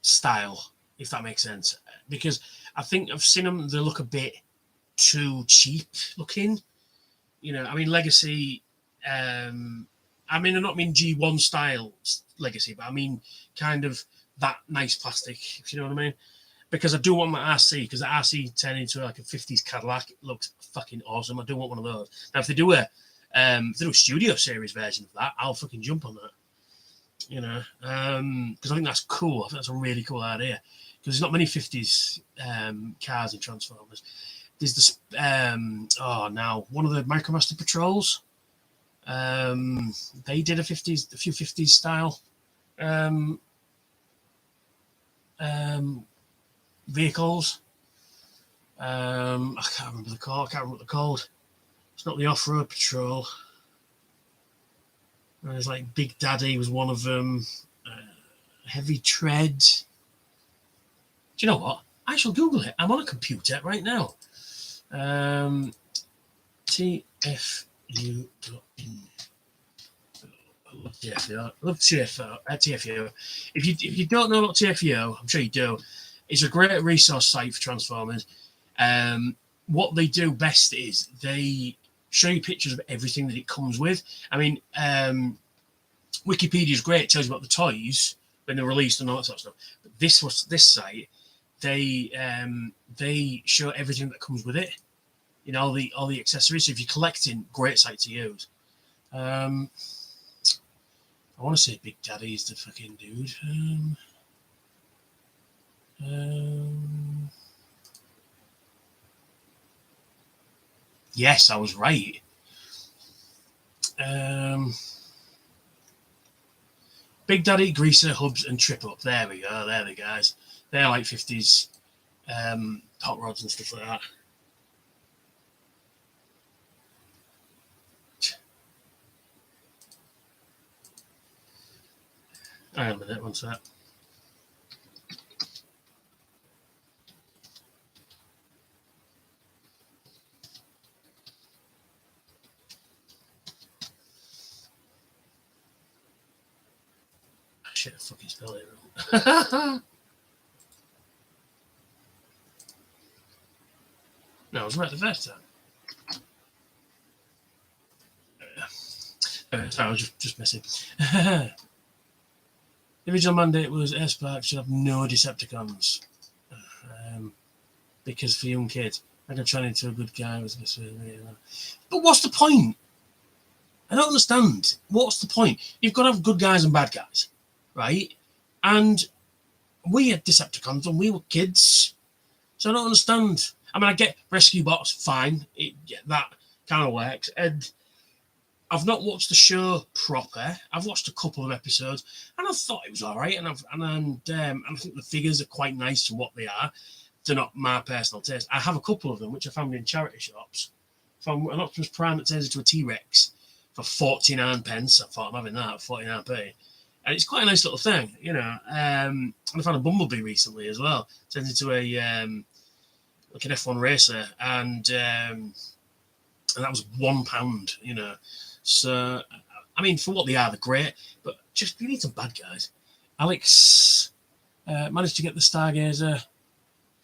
style, if that makes sense, because I think I've seen them. They look a bit too cheap looking. I mean, legacy. I mean, I don't mean G1 style legacy, but I mean kind of that nice plastic, if you know what I mean. Because I do want my RC, because the RC turned into like a 50s Cadillac. It looks fucking awesome. I do want one of those. Now, if they do a studio series version of that, I'll fucking jump on that. You know, because I think that's cool. I think that's a really cool idea. Because there's not many 50s cars in Transformers. There's this, now one of the Micromaster Patrols. They did a few 50s style vehicles. I can't remember the call. I can't remember what they're called. It's not the Off-Road Patrol. There's like Big Daddy was one of them. Heavy Tread. Do you know what? I shall Google it. I'm on a computer right now. TFU.in. I love TFU. I love TFU. If you don't know about TFU, I'm sure you do. It's a great resource site for Transformers. What they do best is they show you pictures of everything that it comes with. I mean, Wikipedia is great. It tells you about the toys when they're released and all that sort of stuff. But this site, they show everything that comes with it. You know, all the accessories. So if you're collecting, great site to use. I want to say Big Daddy is the fucking dude. Yes, I was right. Big Daddy, Greaser, Hubs, and Trip Up. There we go. There they guys. They're like 50s hot rods and stuff like that. Hang on a minute, one sec. Shit, I fucking spelled it wrong. No, I was right the first time. Sorry, I was just messing. The original mandate was Airspike should have no Decepticons. Because for young kids, I can turn into a good guy. But what's the point? I don't understand. What's the point? You've got to have good guys and bad guys, right? And we had Decepticons and we were kids. So I don't understand. I mean, I get Rescue Bots, fine. That kind of works. And I've not watched the show proper. I've watched a couple of episodes, and I thought it was all right. And I think the figures are quite nice for what they are. They're not my personal taste. I have a couple of them, which I found in charity shops. Found an Optimus Prime that turns into a T-Rex for 49 pence. I thought I'm having that, 49p. And it's quite a nice little thing, you know. And I found a Bumblebee recently as well. Turns into a like an F1 racer, and that was £1, you know. So, I mean, for what they are, they're great, but just you need some bad guys. Alex managed to get the Stargazer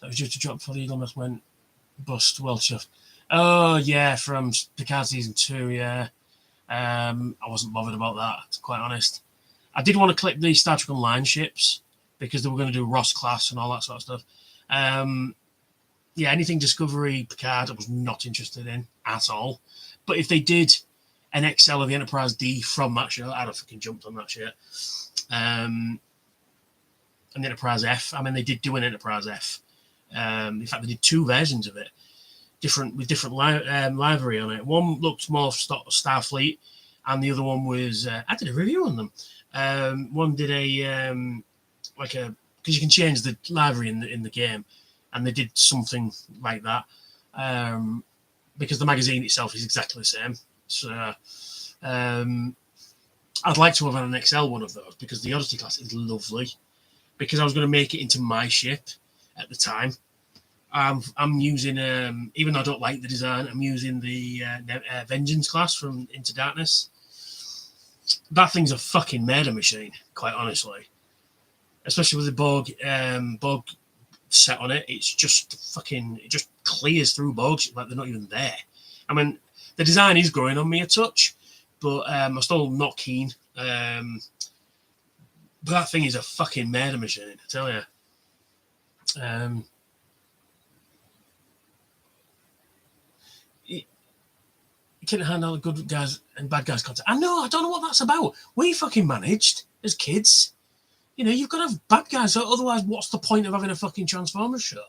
that was due to drop for the Eagle Mess went bust. Well chuffed. Oh, yeah, from Picard Season 2, yeah. I wasn't bothered about that, to be quite honest. I did want to click the Star Trek Online ships because they were going to do Ross class and all that sort of stuff. Yeah, anything Discovery, Picard, I was not interested in at all. But if they did an XL of the Enterprise D from that show, I'd have fucking jumped on that shit. And the Enterprise F, I mean, they did do an Enterprise F. In fact, they did two versions of it, with different livery on it. One looked more Starfleet, and the other one was I did a review on them. One did a because you can change the livery in the game, and they did something like that because the magazine itself is exactly the same. So I'd like to have an XL one of those because the Odyssey class is lovely. Because I was going to make it into my ship at the time. I'm using, even though I don't like the design, I'm using the Vengeance class from Into Darkness. That thing's a fucking murder machine, quite honestly. Especially with the bug set on it. It's just fucking, it just clears through bugs like they're not even there. I mean, the design is growing on me a touch, but I'm still not keen. But that thing is a fucking murder machine, I tell you. You can't handle good guys and bad guys content. I don't know what that's about. We fucking managed as kids. You've got to have bad guys. Otherwise, what's the point of having a fucking Transformers show?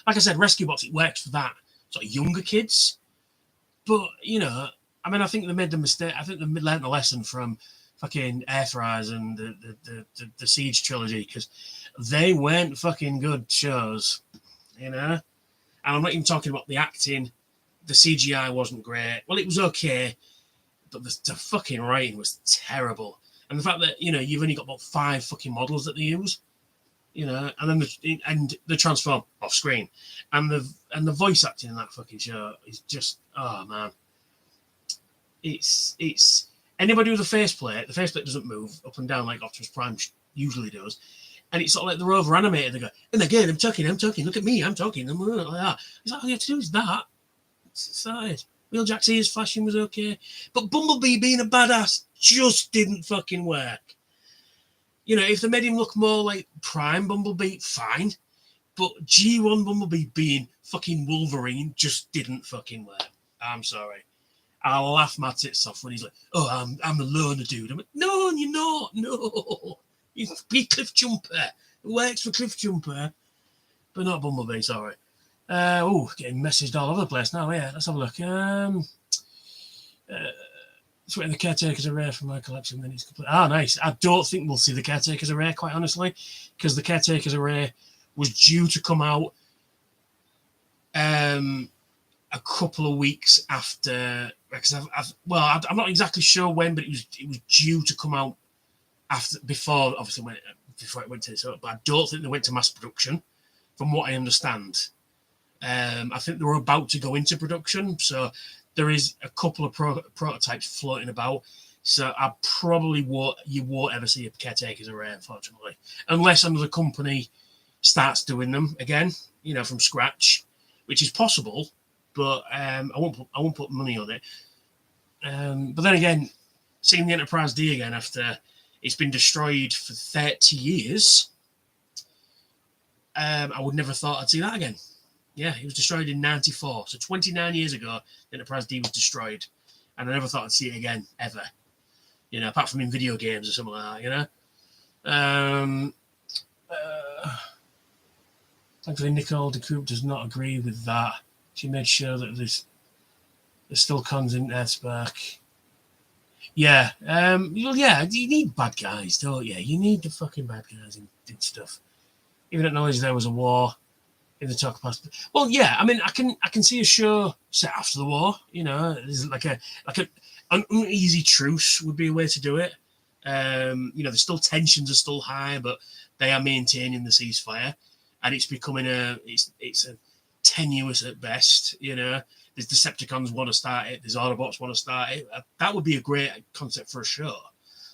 Like I said, Rescue Bots, it works for that sort of younger kids. But, I think they made the mistake. I think they learned the lesson from fucking Earthrise and the Siege trilogy, because they weren't fucking good shows, And I'm not even talking about the acting. The CGI wasn't great. Well, it was okay, but the fucking writing was terrible. And the fact that, you've only got about 5 fucking models that they use, and then the transform off screen. And the voice acting in that fucking show is just, oh man. It's anybody with a faceplate, the faceplate doesn't move up and down like Optimus Prime usually does. And it's sort of like they're over animated. They go, and again, I'm talking, look at me, I'm talking, I'm like that. It's like, all you have to do is that. It's it. Wheeljack's ears flashing was okay. But Bumblebee being a badass just didn't fucking work. If they made him look more like Prime Bumblebee, fine. But G1 Bumblebee being fucking Wolverine just didn't fucking work. I'm sorry. I'll laugh my tits off when he's like, oh, I'm a loner dude. I'm like, no, you're not. No. You be Cliff Jumper. It works for Cliff Jumper. But not Bumblebee, sorry. Getting messaged all over the place now. Yeah, let's have a look. It's waiting the Caretaker's Array from my collection. Then it's complete. Nice. I don't think we'll see the Caretaker's Array, quite honestly, because the Caretaker's Array was due to come out a couple of weeks after. Because I'm not exactly sure when, but it was due to come out before it went to this. But I don't think they went to mass production, from what I understand. I think they were about to go into production, so there is a couple of prototypes floating about. So I probably won't ever see a Caretaker's Array, unfortunately, unless another company starts doing them again, from scratch, which is possible. But I won't put money on it. But then again, seeing the Enterprise D again after it's been destroyed for 30 years, I would never thought I'd see that again. Yeah, it was destroyed in 94. So 29 years ago, the Enterprise D was destroyed. And I never thought I'd see it again, ever. Apart from in video games or something like that, Thankfully, Nicole DeCoupe does not agree with that. She made sure that there's still cons in Earthspark. Yeah. You need bad guys, don't you? You need the fucking bad guys in stuff. Even acknowledge there was a war in the talk past. Well, yeah, I can see a show set after the war. There's like an uneasy truce would be a way to do it. There's still tensions are still high, but they are maintaining the ceasefire, and it's becoming it's a tenuous at best. There's Decepticons want to start it. There's Autobots want to start it. That would be a great concept for a show.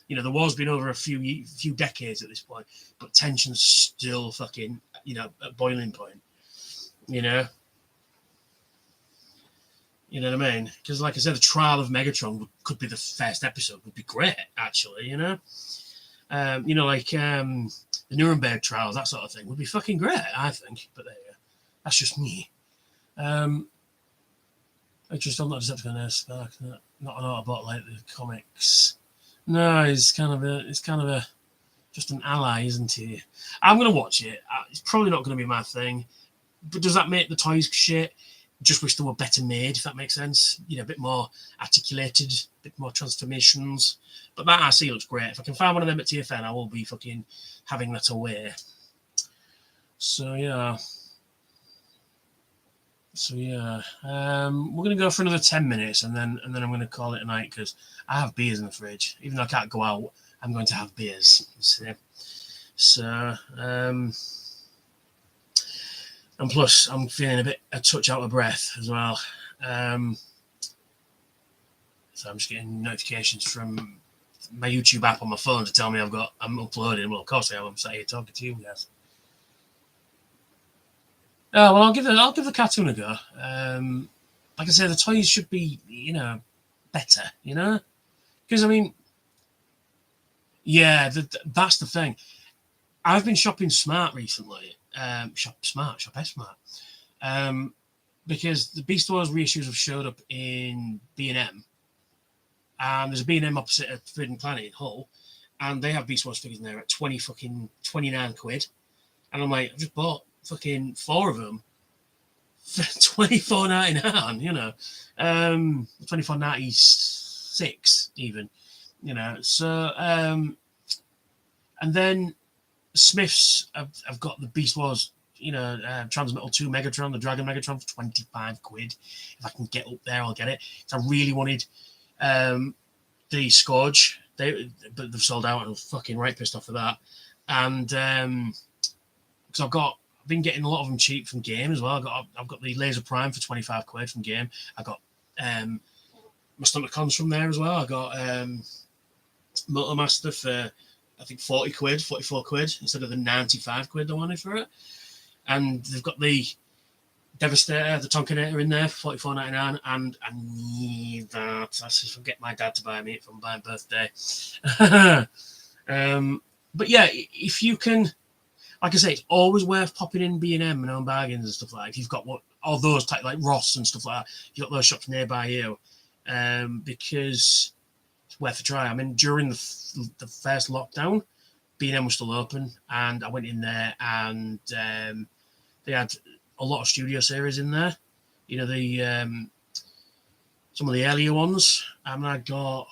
The war's been over a few decades at this point, but tension's still fucking at boiling point. You know what I mean? Because, like I said, the trial of Megatron could be the first episode. Would be great, actually. The Nuremberg trials, that sort of thing, would be fucking great, I think. But there you go. That's just me. I just don't know Decepticon Earthspark, not an Autobot like the comics. No, it's kind of just an ally, isn't he? I'm gonna watch it. It's probably not gonna be my thing. But does that make the toys shit? Just wish they were better made, if that makes sense. A bit more articulated, a bit more transformations. But that I see looks great. If I can find one of them at TFN, I will be fucking having that away. So yeah. We're gonna go for another 10 minutes, and then I'm gonna call it a night because I have beers in the fridge. Even though I can't go out, I'm going to have beers. So. And plus, I'm feeling a touch out of breath as well. So I'm just getting notifications from my YouTube app on my phone to tell me I'm uploading. Well, of course I am. I'm sat here talking to you guys. Oh, well, I'll give the cartoon a go. Like I say, the toys should be, better, because Yeah, that's the thing. I've been shopping smart recently. Shop S Smart. Because the Beast Wars reissues have showed up in B&M, and there's a B&M opposite at Forbidden Planet in Hull, and they have Beast Wars figures in there at 29 quid. And I'm like, I've just bought fucking 4 of them for 24.99, you know, 24.96 even, you know. So, and then Smiths have got the Beast Wars, you know, Transmetal 2 Megatron, the Dragon Megatron for 25 quid. If I can get up there, I'll get it. So I really wanted the Scourge, but they've sold out, and I'm fucking right pissed off for that. And because I've been getting a lot of them cheap from Game as well. I've got the Laser Prime for 25 quid from Game. I got my Stunticons from there as well. I got Motormaster for I think 40 quid, 44 quid instead of the 95 quid I wanted for it. And they've got the Devastator, the Tonkinator in there for 44.99, and I need that. I just forget my dad to buy me it for my birthday. But yeah, if you can, like I say, it's always worth popping in B&M and Home Bargains and stuff like that. If you've got all those type like Ross and stuff like that, you've got those shops nearby you, because it's worth a try. I mean, during the first lockdown, B&M was still open, and I went in there, and they had a lot of studio series in there. You know, the some of the earlier ones, and I've got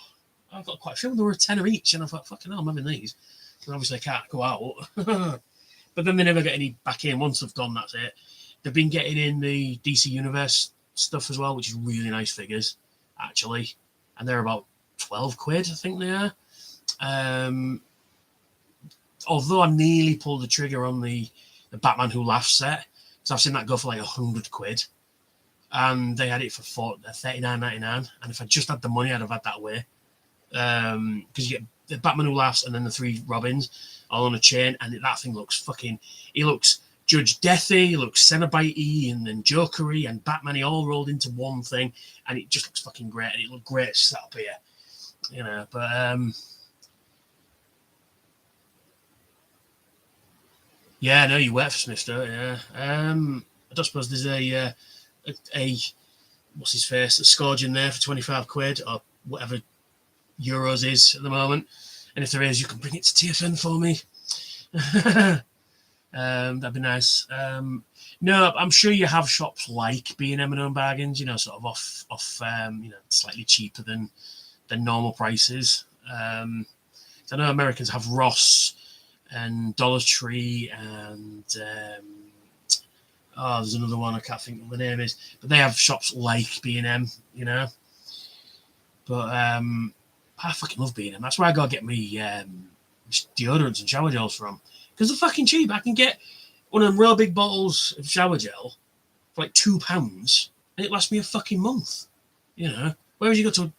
quite a few. There were a tenner each, and I thought, fucking hell, I'm having these. Because obviously I can't go out. But then they never get any back in. Once they've gone, that's it. They've been getting in the DC Universe stuff as well, which is really nice figures, actually. And they're about 12 quid, I think they are. Although I nearly pulled the trigger on the Batman Who Laughs set, because I've seen that go for like 100 quid. And they had it for $39.99. And if I just had the money, I'd have had that away. Because you get the Batman Who Laughs and then the 3 Robins all on a chain, and that thing looks fucking. He looks Judge Deathy, he looks Cenobite-y, and then Joker-y and Batman-y all rolled into one thing, and it just looks fucking great, and it looked great set up here, you know. But yeah, no, you work for Smith, don't you? Yeah. I don't suppose there's a what's his face, a Scourge in there for 25 quid or whatever euros is at the moment. And if there is, you can bring it to TFN for me. That'd be nice. No, I'm sure you have shops like B&M and Home Bargains, you know, sort of off you know, slightly cheaper than normal prices. I know Americans have Ross and Dollar Tree and there's another one I can't think what the name is, but they have shops like B&M, you know. But I fucking love B&M. That's where I gotta get me deodorants and shower gels from, because they're fucking cheap. I can get one of them real big bottles of shower gel for like £2, and it lasts me a fucking month. You know, whereas you go to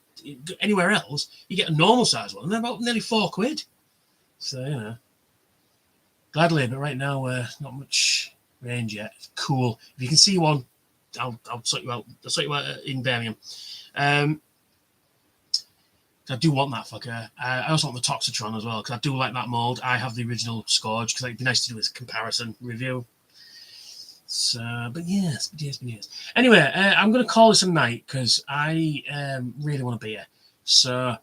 anywhere else, you get a normal size one, and they're about nearly 4 quid. So you know, gladly, but right now not much range yet. It's cool. If you can see one, I'll sort you out. I'll sort you out in Birmingham. I do want that fucker. I also want the Toxitron as well, because I do like that mold. I have the original Scourge, because it'd be nice to do a comparison review. So, but yes. Anyway, I'm going to call this a night, because I really want to be here. So,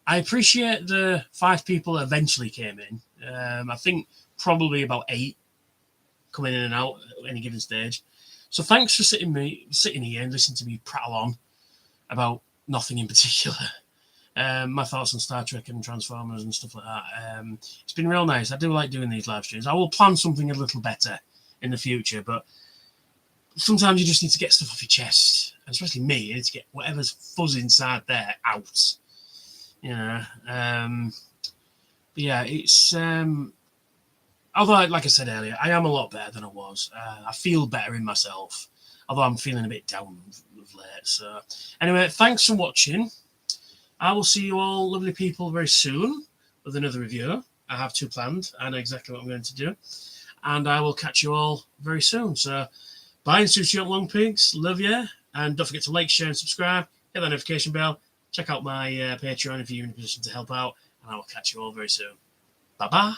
I appreciate the 5 people that eventually came in. I think probably about 8 coming in and out at any given stage. So, thanks for sitting here and listening to me prattle on about nothing in particular. My thoughts on Star Trek and Transformers and stuff like that. It's been real nice. I do like doing these live streams. I will plan something a little better in the future, but sometimes you just need to get stuff off your chest, and especially me, you need to get whatever's fuzz inside there out. You know. But yeah, it's although, like I said earlier, I am a lot better than I was. I feel better in myself, although I'm feeling a bit down of late. So anyway, thanks for watching. I will see you all lovely people very soon with another review. I have 2 planned. I know exactly what I'm going to do. And I will catch you all very soon. So, bye and sushi on Long Pigs. Love you. And don't forget to like, share and subscribe. Hit that notification bell. Check out my Patreon if you're in a position to help out. and I will catch you all very soon. Bye bye.